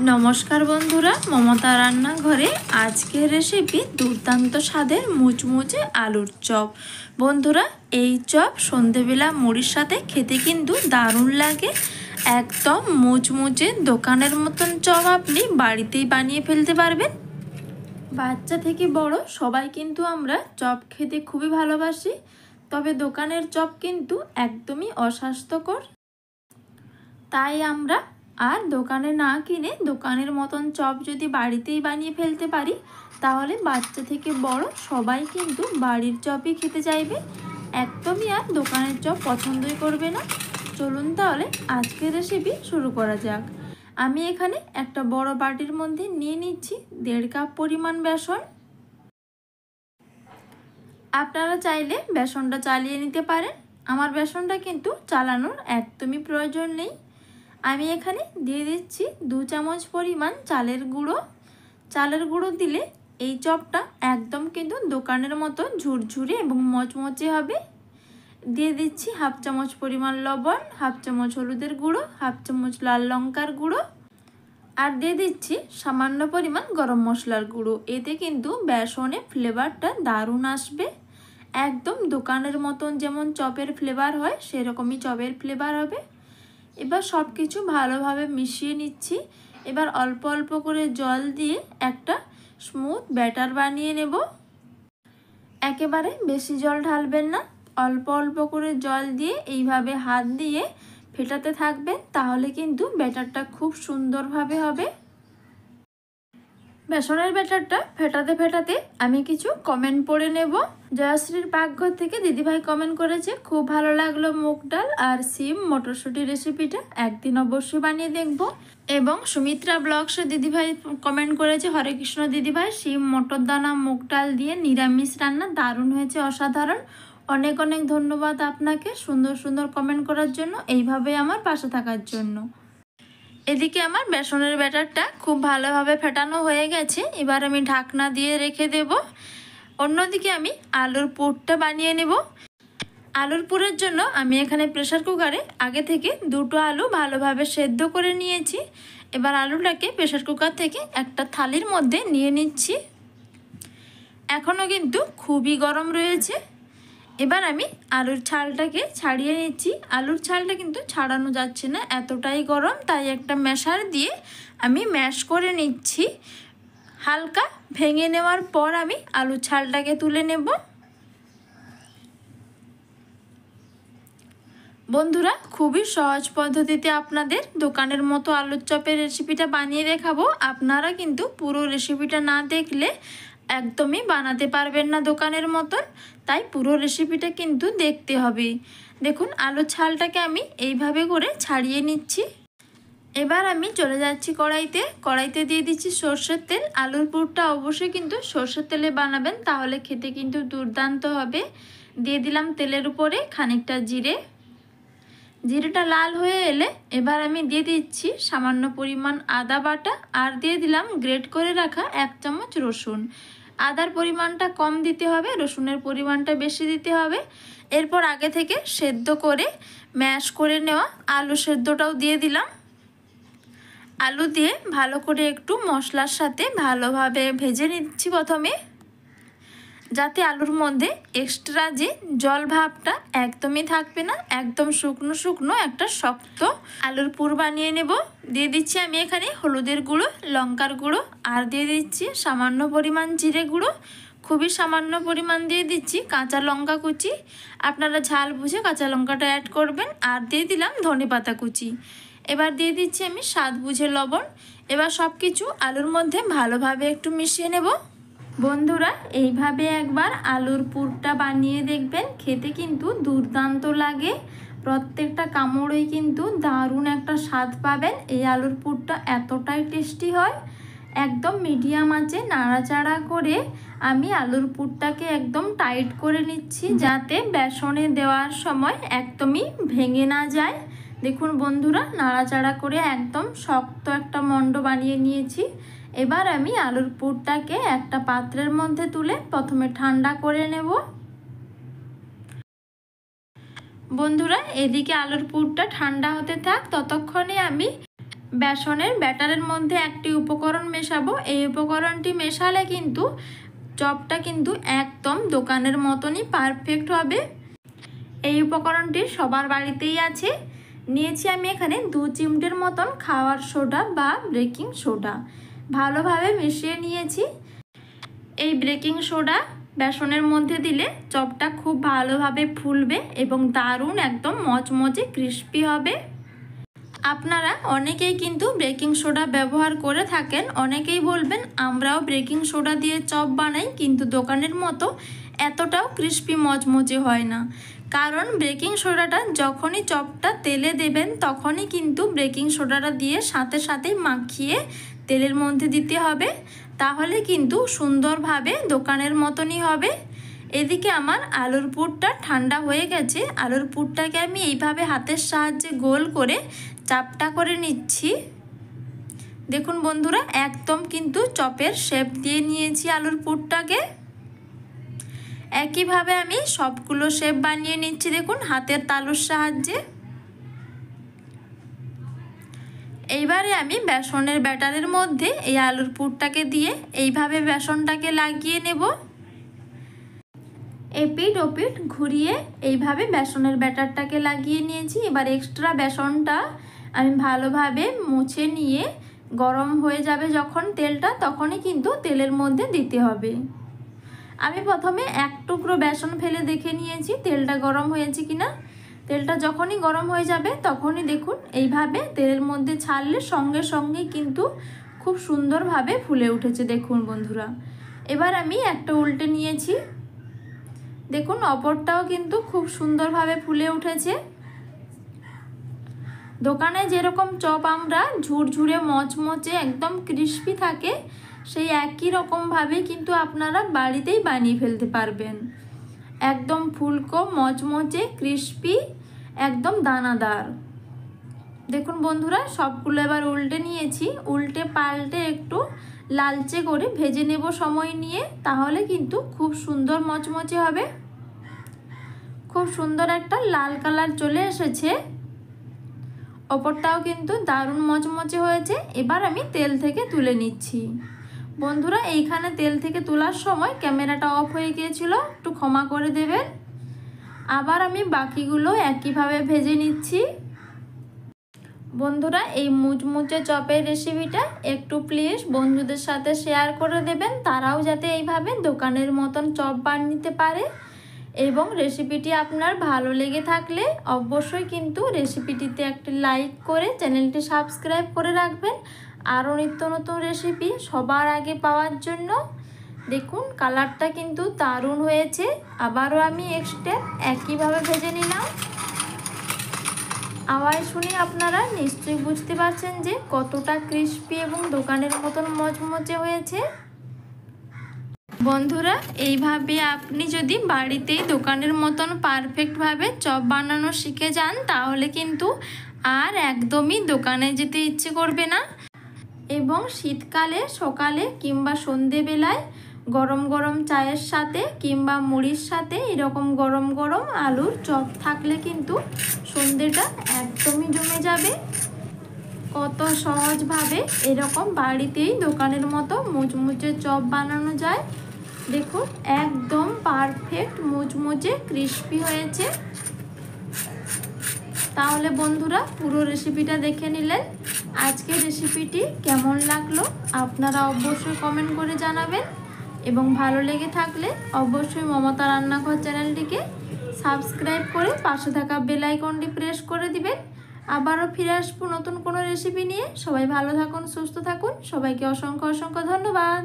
নমস্কার বন্ধুরা, মমতা রান্নাঘরে আজকের রেসিপি দুর্দান্ত স্বাদের মুচমুচে আলুর চপ। বন্ধুরা, এই চপ সন্ধেবেলা মুড়ির সাথে খেতে কিন্তু দারুণ লাগে। একদম মুচমুচে দোকানের মতন চপ আপনি বাড়িতেই বানিয়ে ফেলতে পারবেন। বাচ্চা থেকে বড় সবাই কিন্তু আমরা চপ খেতে খুবই ভালোবাসি, তবে দোকানের চপ কিন্তু একদমই অস্বাস্থ্যকর। তাই আমরা আর দোকানে না কিনে দোকানের মতন চপ যদি বাড়িতেই বানিয়ে ফেলতে পারি, তাহলে বাচ্চা থেকে বড় সবাই কিন্তু বাড়ির চপই খেতে চাইবে, একদমই আর দোকানের চপ পছন্দই করবে না। চলুন তাহলে আজকের রেসিপি শুরু করা যাক। আমি এখানে একটা বড় বাটির মধ্যে নিয়ে নিচ্ছি 1.5 কাপ পরিমাণ বেসন। আপনারা চাইলে বেসনটা চালিয়ে নিতে পারেন, আমার বেসনটা কিন্তু চালানোর একদমই প্রয়োজন নেই। আমি এখানে দিয়ে দিচ্ছি 2 চামচ পরিমাণ চালের গুঁড়ো। চালের গুঁড়ো দিলে এই চপটা একদম কিন্তু দোকানের মতো ঝুরঝুরে এবং মচমচে হবে। দিয়ে দিচ্ছি 1/2 চামচ পরিমাণ লবণ, 1/2 চামচ হলুদের গুঁড়ো, 1/2 চামচ লাল লঙ্কার গুঁড়ো, আর দিয়ে দিচ্ছি সামান্য পরিমাণ গরম মশলার গুঁড়ো। এতে কিন্তু বেসনে ফ্লেভারটা দারুণ আসবে, একদম দোকানের মতন যেমন চপের ফ্লেভার হয় সেরকমই চপের ফ্লেভার হবে। এবার সব কিছু ভালোভাবে মিশিয়ে নিচ্ছি। এবার অল্প অল্প করে জল দিয়ে একটা স্মুথ ব্যাটার বানিয়ে নেব। একেবারে বেশি জল ঢালবেন না, অল্প অল্প করে জল দিয়ে এইভাবে হাত দিয়ে ফেটাতে থাকবেন, তাহলে কিন্তু ব্যাটারটা খুব সুন্দরভাবে হবে। বেসনের ব্যাটারটা ফেটাতে ফেটাতে আমি কিছু কমেন্ট পড়ে নেব। জয়শ্রীর পাকঘর থেকে দিদিভাই কমেন্ট করেছে, খুব ভালো লাগলো মুগ ডাল আর সিম মটরশুঁটি রেসিপিটা, একদিন অবশ্যই বানিয়ে দেখব। এবং সুমিত্রা ব্লগসে দিদিভাই কমেন্ট করেছে, হরে কৃষ্ণ দিদিভাই, সিম মটর দানা মুগ ডাল দিয়ে নিরামিষ রান্না দারুণ হয়েছে, অসাধারণ। অনেক অনেক ধন্যবাদ আপনাকে সুন্দর সুন্দর কমেন্ট করার জন্য, এইভাবে আমার পাশে থাকার জন্য। এদিকে আমার বেসনের ব্যাটারটা খুব ভালোভাবে ফেটানো হয়ে গেছে, এবার আমি ঢাকনা দিয়ে রেখে দেব। অন্যদিকে আমি আলুর পুরটা বানিয়ে নেব। আলুর পুরের জন্য আমি এখানে প্রেসার কুকারে আগে থেকে 2টো আলু ভালোভাবে সেদ্ধ করে নিয়েছি। এবার আলুটাকে প্রেসার কুকার থেকে একটা থালির মধ্যে নিয়ে নিচ্ছি। এখনও কিন্তু খুবই গরম রয়েছে। এবার আমি আলুর ছালটাকে ছাড়িয়ে নিচ্ছি। আলুর ছালটা কিন্তু ছাড়ানো যাচ্ছে না, এতটাই গরম, তাই একটা ম্যাশার দিয়ে আমি ম্যাশ করে নিচ্ছি। হালকা ভেঙে নেওয়ার পর আমি আলুর ছালটাকে তুলে নেব। বন্ধুরা, খুবই সহজ পদ্ধতিতে আপনাদের দোকানের মতো আলুর চপের রেসিপিটা বানিয়ে দেখাবো। আপনারা কিন্তু পুরো রেসিপিটা না দেখলে একদমই বানাতে পারবেন না দোকানের মতন, তাই পুরো রেসিপিটা কিন্তু দেখতে হবে। দেখুন, আলুর ছালটাকে আমি এইভাবে করে ছাড়িয়ে নিচ্ছি। এবার আমি চলে যাচ্ছি কড়াইতে দিয়ে দিচ্ছি সর্ষের তেল। আলুর পুরটা অবশ্যই কিন্তু সর্ষের তেলে বানাবেন, তাহলে খেতে কিন্তু দুর্দান্ত হবে। দিয়ে দিলাম তেলের উপরে খানিকটা জিরেটা লাল হয়ে এলে এবার আমি দিয়ে দিচ্ছি সামান্য পরিমাণ আদা বাটা, আর দিয়ে দিলাম গ্রেট করে রাখা 1 চামচ রসুন। আদার পরিমাণটা কম দিতে হবে, রসুনের পরিমাণটা বেশি দিতে হবে। এরপর আগে থেকে সেদ্ধ করে ম্যাশ করে নেওয়া আলু সেদ্ধটাও দিয়ে দিলাম। আলু দিয়ে ভালো করে একটু মশলার সাথে ভালোভাবে ভেজে নিচ্ছি প্রথমে, যাতে আলুর মধ্যে এক্সট্রা যে জল ভাবটা একদমই থাকবে না, একদম শুকনো শুকনো একটা শক্ত আলুর পুর বানিয়ে নেব। দিয়ে দিচ্ছি আমি এখানে হলুদের গুঁড়ো, লঙ্কার গুঁড়ো, আর দিয়ে দিচ্ছি সামান্য পরিমাণ জিরে গুঁড়ো, খুবই সামান্য পরিমাণ দিয়ে দিচ্ছি কাঁচা লঙ্কা কুচি, আপনারা ঝাল বুঝে কাঁচা লঙ্কাটা অ্যাড করবেন, আর দিয়ে দিলাম ধনেপাতা কুচি। এবার দিয়ে দিচ্ছি আমি স্বাদ বুঝে লবণ। এবার সব কিছু আলুর মধ্যে ভালোভাবে একটু মিশিয়ে নেব। বন্ধুরা, এইভাবে একবার আলুর পুরটা বানিয়ে দেখবেন, খেতে কিন্তু দুর্দান্ত লাগে। প্রত্যেকটা কামড়েই কিন্তু দারুণ একটা স্বাদ পাবেন। এই আলুর পুরটা এতটাই টেস্টি হয়। একদম মিডিয়াম আঁচে নাড়াচাড়া করে আমি আলুর পুরটাকে একদম টাইট করে নিচ্ছি, যাতে বেসনে দেওয়ার সময় একদমই ভেঙে না যায়। দেখুন বন্ধুরা, নাড়াচাড়া করে একদম শক্ত একটা মণ্ড বানিয়ে নিয়েছি। এবার আমি আলুর পুরটাকে একটা পাত্রের মধ্যে তুলে প্রথমে ঠান্ডা করে নেব। বন্ধুরা, এদিকে আলুর পুরটা ঠান্ডা হতে থাক, ততক্ষণে আমি বেসনের ব্যাটারের মধ্যে একটি উপকরণ মেশাবো। এই উপকরণটি মেশালে কিন্তু চপটা কিন্তু একদম দোকানের মতনই পারফেক্ট হবে। এই উপকরণটি সবার বাড়িতেই আছে। নিয়েছি আমি এখানে 2 চিমটের মতন খাওয়ার সোডা বা বেকিং সোডা, ভালোভাবে মিশিয়ে নিয়েছি। এই বেকিং সোডা বেসনের মধ্যে দিলে চপটা খুব ভালোভাবে ফুলবে এবং দারুণ একদম মচমচে ক্রিস্পি হবে। আপনারা অনেকেই কিন্তু বেকিং সোডা ব্যবহার করে থাকেন। অনেকেই বলবেন আমরাও বেকিং সোডা দিয়ে চপ বানাই, কিন্তু দোকানের মতো এতটাও ক্রিস্পি মচমচে হয় না। কারণ বেকিং সোডাটা যখনই চপটা তেলে দেবেন তখনই কিন্তু বেকিং সোডাটা দিয়ে সাথে সাথেই মাখিয়ে তেলের মধ্যে দিতে হবে, তাহলে কিন্তু সুন্দরভাবে দোকানের মতনই হবে। এদিকে আমার আলুর পুরটা ঠান্ডা হয়ে গেছে। আলুর পুরটাকে আমি এইভাবে হাতের সাহায্যে গোল করে চাপটা করে নিচ্ছি। দেখুন বন্ধুরা, একদম কিন্তু চপের শেপ দিয়ে নিয়েছি আলুর পুরটাকে। একইভাবে আমি সবগুলো শেপ বানিয়ে নিচ্ছি দেখুন হাতের তালুর সাহায্যে। এইবারে আমি বেসনের ব্যাটারের মধ্যে এই আলুর পুরটাকে দিয়ে এইভাবে বেসনটাকে লাগিয়ে নেব। এপিট ওপিট ঘুরিয়ে এইভাবে বেসনের ব্যাটারটাকে লাগিয়ে নিয়েছি। এবার এক্সট্রা বেসনটা আমি ভালোভাবে মুছে নিয়ে গরম হয়ে যাবে যখন তেলটা, তখনই কিন্তু তেলের মধ্যে দিতে হবে। আমি প্রথমে 1 টুকরো বেসন ফেলে দেখে নিয়েছি তেলটা গরম হয়েছে কিনা। তেলটা যখনই গরম হয়ে যাবে তখনই দেখুন এইভাবে তেলের মধ্যে ছাড়লে সঙ্গে সঙ্গে কিন্তু খুব সুন্দরভাবে ফুলে উঠেছে। দেখুন বন্ধুরা, এবার আমি একটা উল্টে নিয়েছি। দেখুন অপরটাও কিন্তু খুব সুন্দরভাবে ফুলে উঠেছে। দোকানে যেরকম চপ আমরা ঝুরঝুরে মচমচে একদম ক্রিস্পি থাকে, সেই একই রকমভাবে কিন্তু আপনারা বাড়িতেই বানিয়ে ফেলতে পারবেন। একদম ফুলকো মচমচে ক্রিস্পি, একদম দানাদার। দেখুন বন্ধুরা, সবগুলো এবার উল্টে নিয়েছি। উল্টে পাল্টে একটু লালচে করে ভেজে নেব সময় নিয়ে, তাহলে কিন্তু খুব সুন্দর মচমচে হবে। খুব সুন্দর একটা লাল কালার চলে এসেছে। ওপরটাও কিন্তু দারুণ মচমচে হয়েছে। এবার আমি তেল থেকে তুলে নিচ্ছি। বন্ধুরা, এইখানে তেল থেকে তোলার সময় ক্যামেরাটা অফ হয়ে গিয়েছিল, একটু ক্ষমা করে দেবেন। আবার আমি বাকিগুলো একইভাবে ভেজে নিচ্ছি। বন্ধুরা, এই মুচমুচে চপের রেসিপিটা একটু প্লিজ বন্ধুদের সাথে শেয়ার করে দেবেন, তারাও যাতে এইভাবে দোকানের মতন চপ বানিয়ে পারে। এবং রেসিপিটি আপনার ভালো লেগে থাকলে অবশ্যই কিন্তু রেসিপিটিতে একটি লাইক করে চ্যানেলটি সাবস্ক্রাইব করে রাখবেন, আরও নিত্য নতুন রেসিপি সবার আগে পাওয়ার জন্য। দেখুন কালারটা কিন্তু দারুণ হয়েছে। আবারও আমি এক্সট্রা একইভাবে ভেজে নিলাম। আওয়াজ শুনে আপনারা নিশ্চয়ই বুঝতে পারছেন যে কতটা ক্রিস্পি এবং দোকানের মতন মচমচে হয়েছে। বন্ধুরা, এইভাবে আপনি যদি বাড়িতেই দোকানের মতন পারফেক্টভাবে চপ বানানো শিখে যান, তাহলে কিন্তু আর একদমই দোকানে যেতে ইচ্ছে করবে না। এবং শীতকালে সকালে কিংবা সন্ধেবেলায় গরম গরম চায়ের সাথে কিংবা মুড়ির সাথে এরকম গরম গরম আলুর চপ থাকলে কিন্তু সন্ধেটা একদমই জমে যাবে। কত সহজভাবে এরকম বাড়িতেই দোকানের মতো মুচমুচে চপ বানানো যায়। দেখুন একদম পারফেক্ট মুচমুচে ক্রিস্পি হয়েছে। তাহলে বন্ধুরা, পুরো রেসিপিটা দেখে নিলেন। আজকের রেসিপিটি কেমন লাগলো আপনারা অবশ্যই কমেন্ট করে জানাবেন, এবং ভালো লেগে থাকলে অবশ্যই মমতা রান্নাঘর চ্যানেলটিকে সাবস্ক্রাইব করে পাশে থাকা বেল আইকনটি প্রেস করে দিবেন। আবারও ফিরে আসবো নতুন কোনো রেসিপি নিয়ে। সবাই ভালো থাকুন, সুস্থ থাকুন। সবাইকে অসংখ্য অসংখ্য ধন্যবাদ।